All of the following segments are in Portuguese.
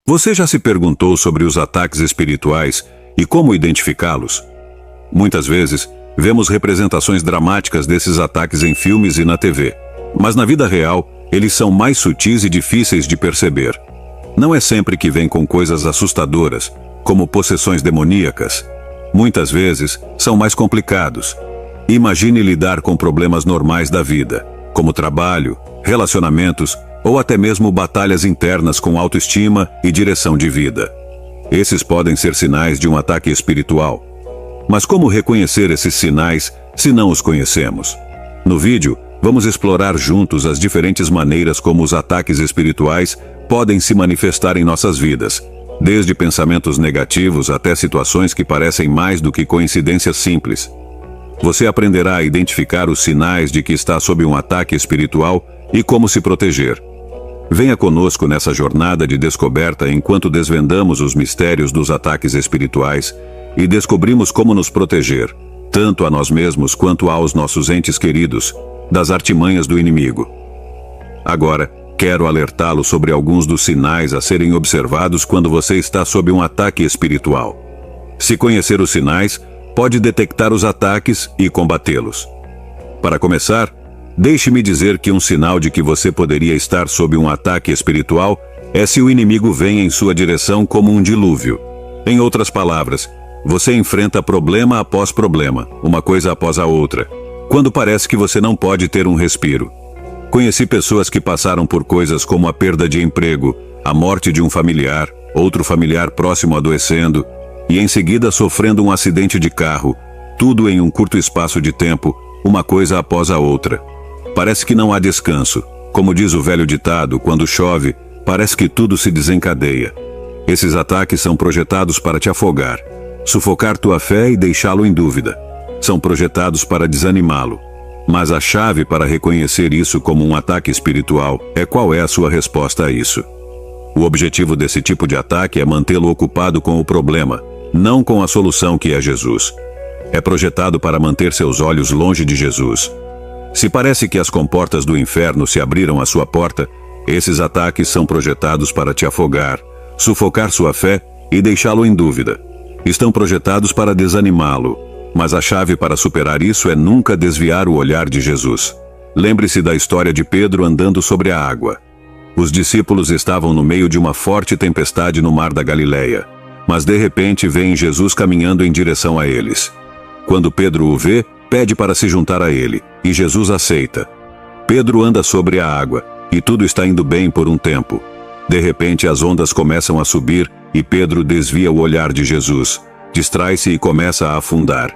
Você já se perguntou sobre os ataques espirituais e como identificá-los? Muitas vezes, vemos representações dramáticas desses ataques em filmes e na TV. Mas na vida real, eles são mais sutis e difíceis de perceber. Não é sempre que vêm com coisas assustadoras, como possessões demoníacas. Muitas vezes, são mais complicados. Imagine lidar com problemas normais da vida, como trabalho, relacionamentos ou até mesmo batalhas internas com autoestima e direção de vida. Esses podem ser sinais de um ataque espiritual. Mas como reconhecer esses sinais se não os conhecemos? No vídeo, vamos explorar juntos as diferentes maneiras como os ataques espirituais podem se manifestar em nossas vidas, desde pensamentos negativos até situações que parecem mais do que coincidências simples. Você aprenderá a identificar os sinais de que está sob um ataque espiritual e como se proteger. Venha conosco nessa jornada de descoberta enquanto desvendamos os mistérios dos ataques espirituais e descobrimos como nos proteger, tanto a nós mesmos quanto aos nossos entes queridos, das artimanhas do inimigo. Agora, quero alertá-lo sobre alguns dos sinais a serem observados quando você está sob um ataque espiritual. Se conhecer os sinais, pode detectar os ataques e combatê-los. Para começar, deixe-me dizer que um sinal de que você poderia estar sob um ataque espiritual é se o inimigo vem em sua direção como um dilúvio. Em outras palavras, você enfrenta problema após problema, uma coisa após a outra, quando parece que você não pode ter um respiro. Conheci pessoas que passaram por coisas como a perda de emprego, a morte de um familiar, outro familiar próximo adoecendo, e em seguida sofrendo um acidente de carro, tudo em um curto espaço de tempo, uma coisa após a outra. Parece que não há descanso. Como diz o velho ditado, quando chove, parece que tudo se desencadeia. Esses ataques são projetados para te afogar, sufocar tua fé e deixá-lo em dúvida. São projetados para desanimá-lo. Mas a chave para reconhecer isso como um ataque espiritual é qual é a sua resposta a isso. O objetivo desse tipo de ataque é mantê-lo ocupado com o problema, não com a solução que é Jesus. É projetado para manter seus olhos longe de Jesus. Se parece que as comportas do inferno se abriram à sua porta, esses ataques são projetados para te afogar, sufocar sua fé e deixá-lo em dúvida. Estão projetados para desanimá-lo, mas a chave para superar isso é nunca desviar o olhar de Jesus. Lembre-se da história de Pedro andando sobre a água. Os discípulos estavam no meio de uma forte tempestade no mar da Galileia, mas de repente vem Jesus caminhando em direção a eles. Quando Pedro o vê, pede para se juntar a ele, e Jesus aceita. Pedro anda sobre a água, e tudo está indo bem por um tempo. De repente as ondas começam a subir, e Pedro desvia o olhar de Jesus, distrai-se e começa a afundar.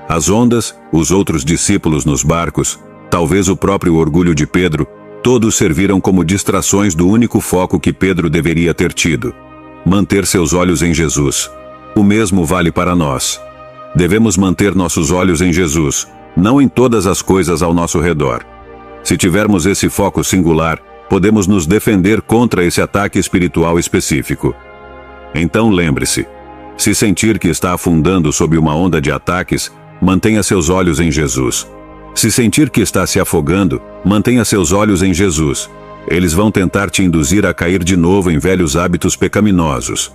As ondas, os outros discípulos nos barcos, talvez o próprio orgulho de Pedro, todos serviram como distrações do único foco que Pedro deveria ter tido: manter seus olhos em Jesus. O mesmo vale para nós. Devemos manter nossos olhos em Jesus, não em todas as coisas ao nosso redor. Se tivermos esse foco singular, podemos nos defender contra esse ataque espiritual específico. Então lembre-se, se sentir que está afundando sob uma onda de ataques, mantenha seus olhos em Jesus. Se sentir que está se afogando, mantenha seus olhos em Jesus. Eles vão tentar te induzir a cair de novo em velhos hábitos pecaminosos.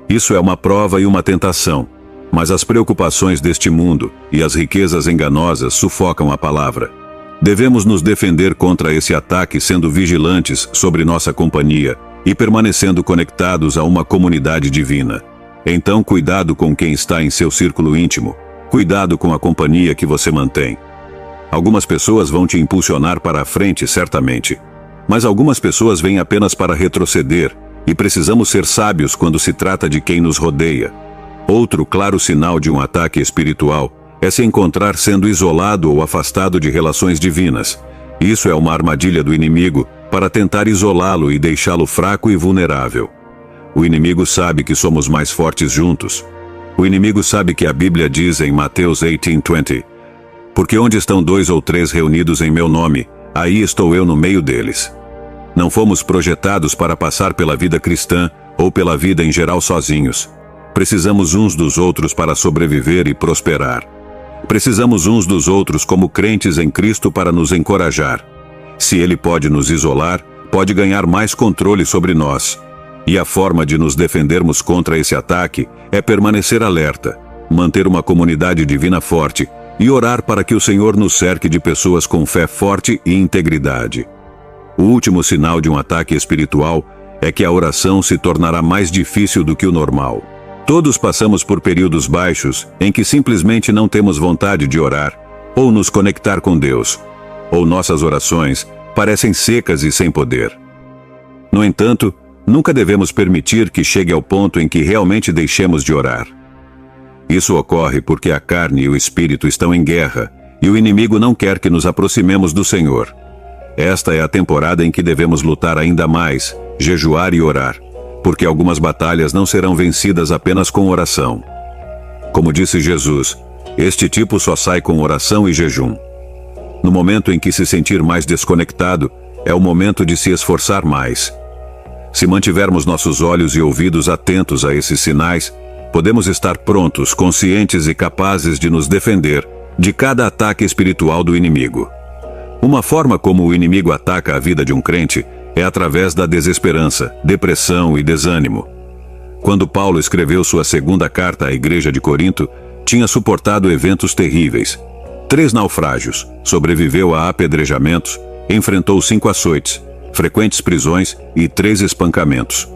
Isso é uma prova e uma tentação. Mas as preocupações deste mundo e as riquezas enganosas sufocam a palavra. Devemos nos defender contra esse ataque sendo vigilantes sobre nossa companhia e permanecendo conectados a uma comunidade divina. Então, cuidado com quem está em seu círculo íntimo. Cuidado com a companhia que você mantém. Algumas pessoas vão te impulsionar para a frente, certamente. Mas algumas pessoas vêm apenas para retroceder, e precisamos ser sábios quando se trata de quem nos rodeia. Outro claro sinal de um ataque espiritual é se encontrar sendo isolado ou afastado de relações divinas. Isso é uma armadilha do inimigo para tentar isolá-lo e deixá-lo fraco e vulnerável. O inimigo sabe que somos mais fortes juntos. O inimigo sabe que a Bíblia diz em Mateus 18:20, porque onde estão 2 ou 3 reunidos em meu nome, aí estou eu no meio deles. Não fomos projetados para passar pela vida cristã ou pela vida em geral sozinhos. Precisamos uns dos outros para sobreviver e prosperar. Precisamos uns dos outros como crentes em Cristo para nos encorajar. Se Ele pode nos isolar, pode ganhar mais controle sobre nós. E a forma de nos defendermos contra esse ataque é permanecer alerta, manter uma comunidade divina forte e orar para que o Senhor nos cerque de pessoas com fé forte e integridade. O último sinal de um ataque espiritual é que a oração se tornará mais difícil do que o normal. Todos passamos por períodos baixos em que simplesmente não temos vontade de orar ou nos conectar com Deus, ou nossas orações parecem secas e sem poder. No entanto, nunca devemos permitir que chegue ao ponto em que realmente deixemos de orar. Isso ocorre porque a carne e o espírito estão em guerra e o inimigo não quer que nos aproximemos do Senhor. Esta é a temporada em que devemos lutar ainda mais, jejuar e orar, porque algumas batalhas não serão vencidas apenas com oração. Como disse Jesus, este tipo só sai com oração e jejum. No momento em que se sentir mais desconectado, é o momento de se esforçar mais. Se mantivermos nossos olhos e ouvidos atentos a esses sinais, podemos estar prontos, conscientes e capazes de nos defender de cada ataque espiritual do inimigo. Uma forma como o inimigo ataca a vida de um crente é através da desesperança, depressão e desânimo. Quando Paulo escreveu sua segunda carta à igreja de Corinto, tinha suportado eventos terríveis. 3 naufrágios, sobreviveu a apedrejamentos, enfrentou 5 açoites, frequentes prisões e 3 espancamentos.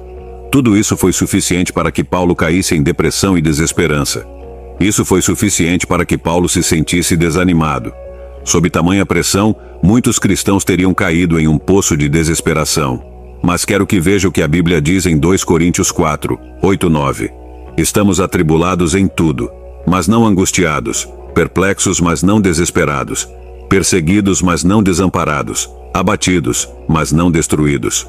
Tudo isso foi suficiente para que Paulo caísse em depressão e desesperança. Isso foi suficiente para que Paulo se sentisse desanimado. Sob tamanha pressão, muitos cristãos teriam caído em um poço de desesperação. Mas quero que veja o que a Bíblia diz em 2 Coríntios 4, 8, 9. Estamos atribulados em tudo, mas não angustiados, perplexos, mas não desesperados, perseguidos, mas não desamparados, abatidos, mas não destruídos.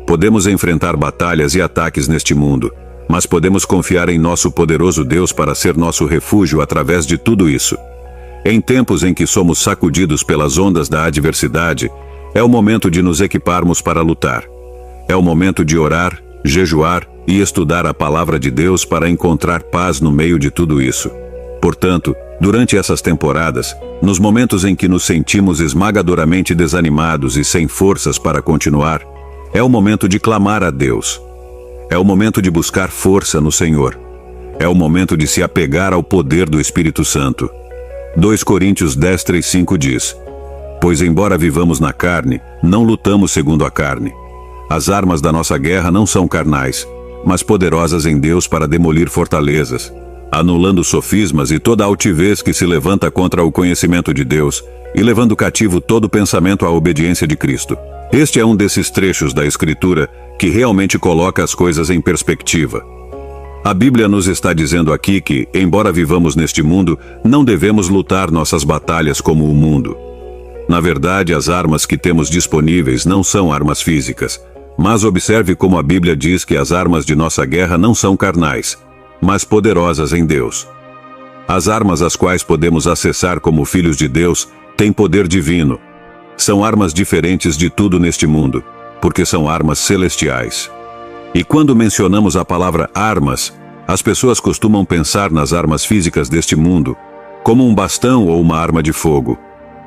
Podemos enfrentar batalhas e ataques neste mundo, mas podemos confiar em nosso poderoso Deus para ser nosso refúgio através de tudo isso. Em tempos em que somos sacudidos pelas ondas da adversidade, é o momento de nos equiparmos para lutar. É o momento de orar, jejuar e estudar a palavra de Deus para encontrar paz no meio de tudo isso. Portanto, durante essas temporadas, nos momentos em que nos sentimos esmagadoramente desanimados e sem forças para continuar, é o momento de clamar a Deus. É o momento de buscar força no Senhor. É o momento de se apegar ao poder do Espírito Santo. 2 Coríntios 10, 3, 5 diz: Pois embora vivamos na carne, não lutamos segundo a carne. As armas da nossa guerra não são carnais, mas poderosas em Deus para demolir fortalezas, anulando sofismas e toda altivez que se levanta contra o conhecimento de Deus e levando cativo todo pensamento à obediência de Cristo. Este é um desses trechos da Escritura que realmente coloca as coisas em perspectiva. A Bíblia nos está dizendo aqui que, embora vivamos neste mundo, não devemos lutar nossas batalhas como o mundo. Na verdade, as armas que temos disponíveis não são armas físicas, mas observe como a Bíblia diz que as armas de nossa guerra não são carnais, mas poderosas em Deus. As armas às quais podemos acessar como filhos de Deus têm poder divino. São armas diferentes de tudo neste mundo, porque são armas celestiais. E quando mencionamos a palavra armas, as pessoas costumam pensar nas armas físicas deste mundo, como um bastão ou uma arma de fogo.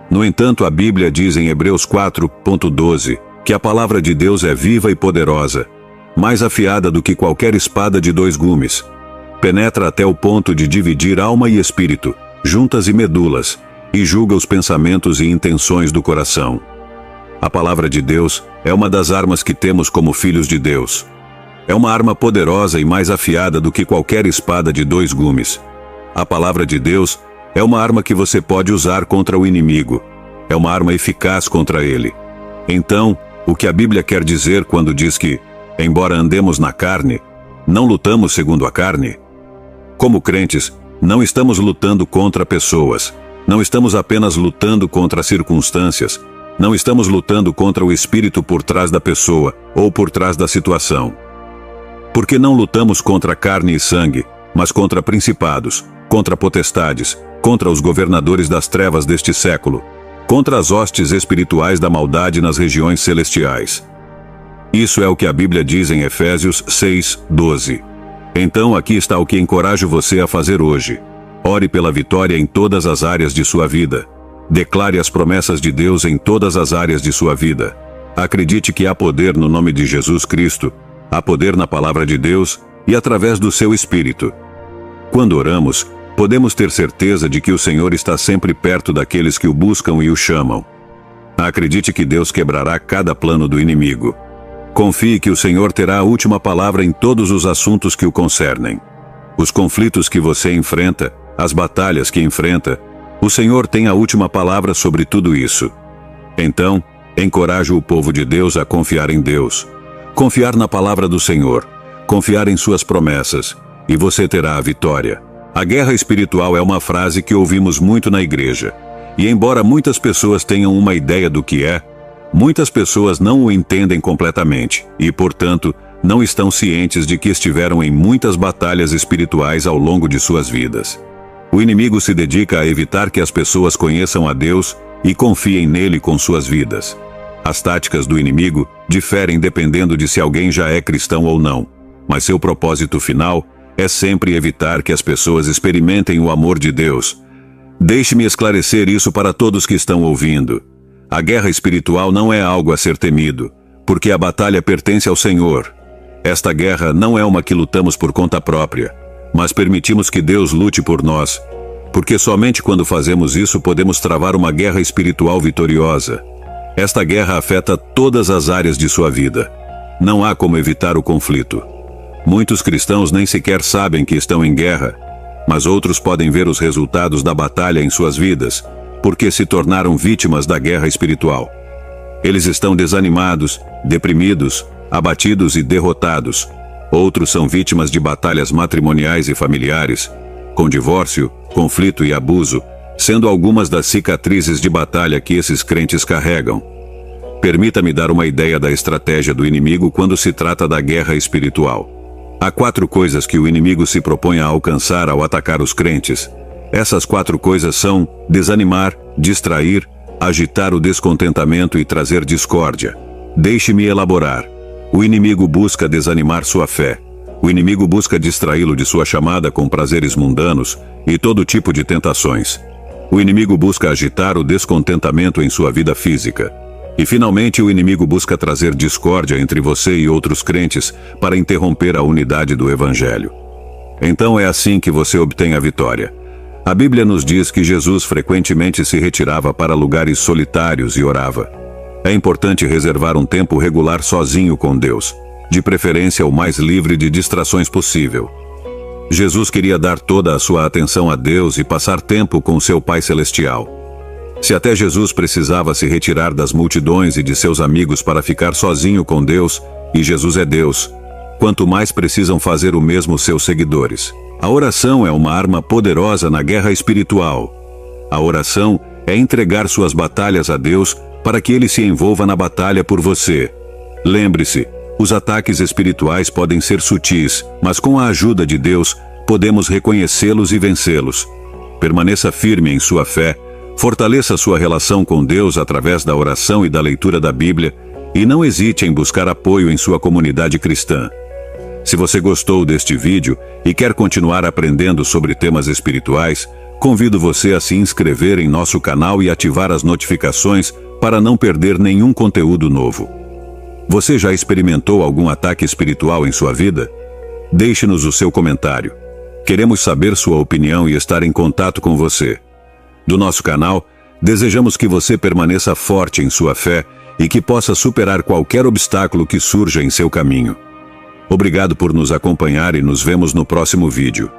No entanto, a Bíblia diz em Hebreus 4:12 que a palavra de Deus é viva e poderosa, mais afiada do que qualquer espada de 2 gumes. Penetra até o ponto de dividir alma e espírito, juntas e medulas, e julga os pensamentos e intenções do coração. A palavra de Deus é uma das armas que temos como filhos de Deus. É uma arma poderosa e mais afiada do que qualquer espada de 2 gumes. A palavra de Deus é uma arma que você pode usar contra o inimigo. É uma arma eficaz contra ele. Então, o que a Bíblia quer dizer quando diz que, embora andemos na carne, não lutamos segundo a carne? Como crentes, não estamos lutando contra pessoas. Não estamos apenas lutando contra circunstâncias. Não estamos lutando contra o espírito por trás da pessoa ou por trás da situação. Porque não lutamos contra carne e sangue, mas contra principados, contra potestades, contra os governadores das trevas deste século, contra as hostes espirituais da maldade nas regiões celestiais. Isso é o que a Bíblia diz em Efésios 6:12. Então aqui está o que encorajo você a fazer hoje. Ore pela vitória em todas as áreas de sua vida. Declare as promessas de Deus em todas as áreas de sua vida. Acredite que há poder no nome de Jesus Cristo. Há poder na palavra de Deus e através do seu Espírito. Quando oramos, podemos ter certeza de que o Senhor está sempre perto daqueles que o buscam e o chamam. Acredite que Deus quebrará cada plano do inimigo. Confie que o Senhor terá a última palavra em todos os assuntos que o concernem. Os conflitos que você enfrenta, as batalhas que enfrenta, o Senhor tem a última palavra sobre tudo isso. Então, encoraje o povo de Deus a confiar em Deus, confiar na palavra do Senhor, confiar em suas promessas, e você terá a vitória. A guerra espiritual é uma frase que ouvimos muito na igreja, e embora muitas pessoas tenham uma ideia do que é, muitas pessoas não o entendem completamente e, portanto, não estão cientes de que estiveram em muitas batalhas espirituais ao longo de suas vidas. O inimigo se dedica a evitar que as pessoas conheçam a Deus e confiem nele com suas vidas. As táticas do inimigo diferem dependendo de se alguém já é cristão ou não, mas seu propósito final é sempre evitar que as pessoas experimentem o amor de Deus. Deixe-me esclarecer isso para todos que estão ouvindo. A guerra espiritual não é algo a ser temido, porque a batalha pertence ao Senhor. Esta guerra não é uma que lutamos por conta própria, mas permitimos que Deus lute por nós, porque somente quando fazemos isso podemos travar uma guerra espiritual vitoriosa. Esta guerra afeta todas as áreas de sua vida. Não há como evitar o conflito. Muitos cristãos nem sequer sabem que estão em guerra, mas outros podem ver os resultados da batalha em suas vidas, porque se tornaram vítimas da guerra espiritual. Eles estão desanimados, deprimidos, abatidos e derrotados. Outros são vítimas de batalhas matrimoniais e familiares, com divórcio, conflito e abuso, sendo algumas das cicatrizes de batalha que esses crentes carregam. Permita-me dar uma ideia da estratégia do inimigo quando se trata da guerra espiritual. Há 4 coisas que o inimigo se propõe a alcançar ao atacar os crentes. Essas 4 coisas são desanimar, distrair, agitar o descontentamento e trazer discórdia. Deixe-me elaborar. O inimigo busca desanimar sua fé. O inimigo busca distraí-lo de sua chamada com prazeres mundanos e todo tipo de tentações. O inimigo busca agitar o descontentamento em sua vida física. E finalmente o inimigo busca trazer discórdia entre você e outros crentes para interromper a unidade do Evangelho. Então é assim que você obtém a vitória. A Bíblia nos diz que Jesus frequentemente se retirava para lugares solitários e orava. É importante reservar um tempo regular sozinho com Deus, de preferência o mais livre de distrações possível. Jesus queria dar toda a sua atenção a Deus e passar tempo com seu Pai Celestial. Se até Jesus precisava se retirar das multidões e de seus amigos para ficar sozinho com Deus, e Jesus é Deus, quanto mais precisam fazer o mesmo seus seguidores. A oração é uma arma poderosa na guerra espiritual. A oração é entregar suas batalhas a Deus para que Ele se envolva na batalha por você. Lembre-se, os ataques espirituais podem ser sutis, mas com a ajuda de Deus, podemos reconhecê-los e vencê-los. Permaneça firme em sua fé, fortaleça sua relação com Deus através da oração e da leitura da Bíblia, e não hesite em buscar apoio em sua comunidade cristã. Se você gostou deste vídeo e quer continuar aprendendo sobre temas espirituais, convido você a se inscrever em nosso canal e ativar as notificações para não perder nenhum conteúdo novo. Você já experimentou algum ataque espiritual em sua vida? Deixe-nos o seu comentário. Queremos saber sua opinião e estar em contato com você. Do nosso canal, desejamos que você permaneça forte em sua fé e que possa superar qualquer obstáculo que surja em seu caminho. Obrigado por nos acompanhar e nos vemos no próximo vídeo.